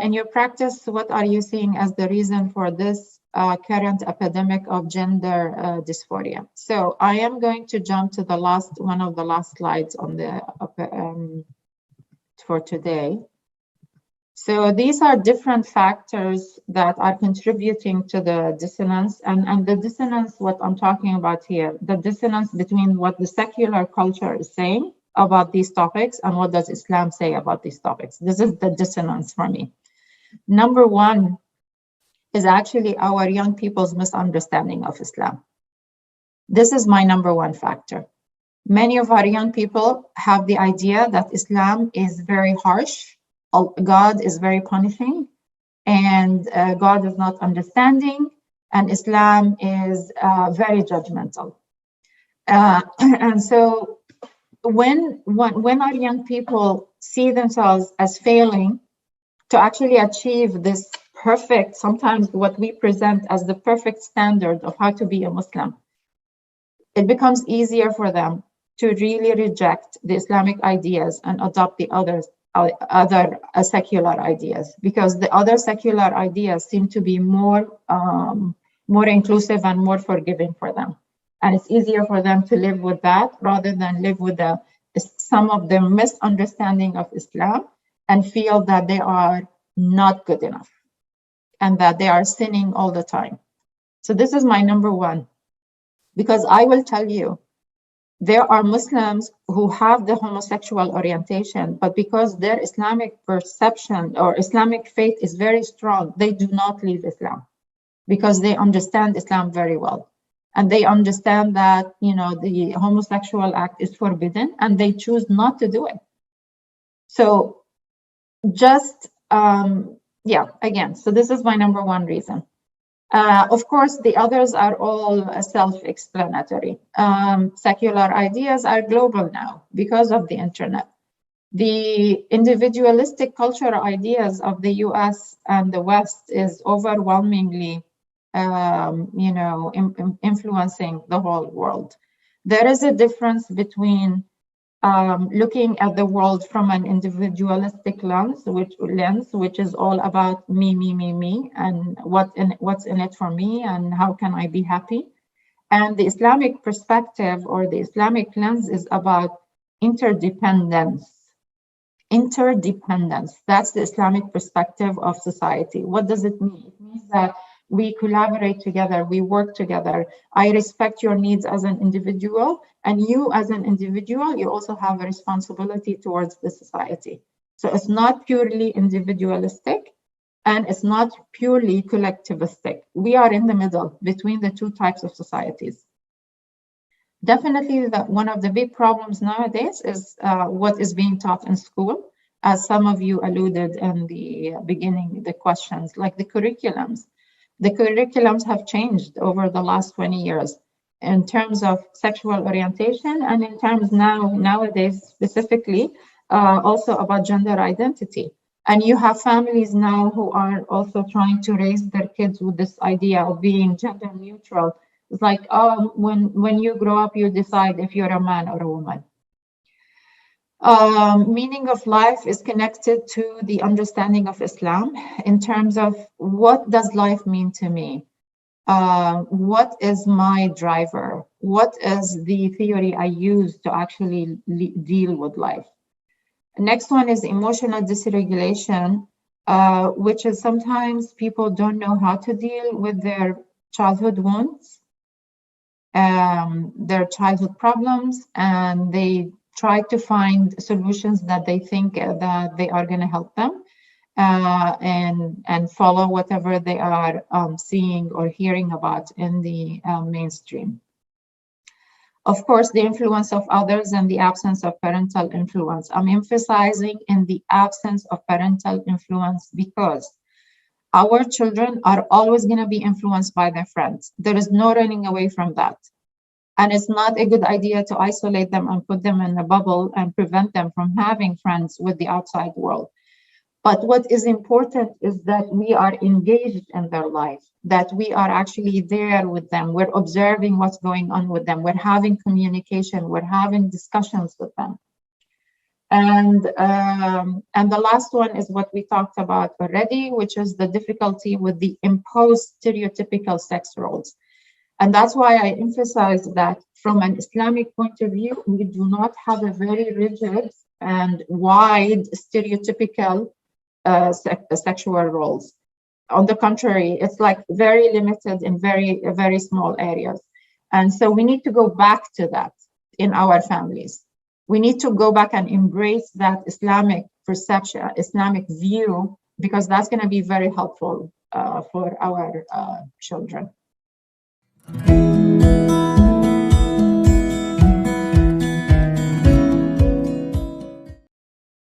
in your practice, what are you seeing as the reason for this current epidemic of gender dysphoria? So I am going to jump to the one of the last slides on the for today. So these are different factors that are contributing to the dissonance, and the dissonance, what I'm talking about here, the dissonance between what the secular culture is saying about these topics and what does Islam say about these topics. This is the dissonance for me. Number one is actually our young people's misunderstanding of Islam. This is my number one factor. Many of our young people have the idea that Islam is very harsh, God is very punishing, and God is not understanding, and Islam is very judgmental. And so when our young people see themselves as failing to actually achieve this perfect, sometimes what we present as the perfect standard of how to be a Muslim, it becomes easier for them to really reject the Islamic ideas and adopt the other secular ideas, because the other secular ideas seem to be more inclusive and more forgiving for them. And it's easier for them to live with that rather than live with some of the misunderstanding of Islam and feel that they are not good enough and that they are sinning all the time. So this is my number one, because I will tell you, there are Muslims who have the homosexual orientation, but because their Islamic perception or Islamic faith is very strong, they do not leave Islam because they understand Islam very well. And they understand that, the homosexual act is forbidden and they choose not to do it. So just, again, so this is my number one reason. Of course, the others are all self-explanatory. Secular ideas are global now because of the internet. The individualistic cultural ideas of the US and the West is overwhelmingly, influencing the whole world. There is a difference between looking at the world from an individualistic lens, which is all about me, and what's in it for me, and how can I be happy. And the Islamic perspective or the Islamic lens is about interdependence. That's the Islamic perspective of society. What does it mean? It means that we collaborate together, we work together. I respect your needs as an individual, and you as an individual, you also have a responsibility towards the society. So it's not purely individualistic, and it's not purely collectivistic. We are in the middle between the two types of societies. Definitely one of the big problems nowadays is what is being taught in school, as some of you alluded in the beginning, the questions, like the curriculums. The curriculums have changed over the last 20 years in terms of sexual orientation and in terms nowadays specifically also about gender identity. And you have families now who are also trying to raise their kids with this idea of being gender neutral. It's like, when you grow up, you decide if you're a man or a woman. Meaning of life is connected to the understanding of Islam in terms of what does life mean to me? What is my driver? What is the theory I use to actually deal with life? Next one is emotional dysregulation, which is sometimes people don't know how to deal with their childhood wounds, their childhood problems, and they try to find solutions that they think that they are going to help them, and follow whatever they are seeing or hearing about in the mainstream. Of course, the influence of others and the absence of parental influence. I'm emphasizing in the absence of parental influence because our children are always going to be influenced by their friends. There is no running away from that. And it's not a good idea to isolate them and put them in a bubble and prevent them from having friends with the outside world. But what is important is that we are engaged in their life, that we are actually there with them. We're observing what's going on with them. We're having communication. We're having discussions with them. And the last one is what we talked about already, which is the difficulty with the imposed stereotypical sex roles. And that's why I emphasize that from an Islamic point of view, we do not have a very rigid and wide stereotypical sexual roles. On the contrary, it's like very limited in very small areas. And so we need to go back to that in our families. We need to go back and embrace that Islamic perception, Islamic view, because that's going to be very helpful for our children.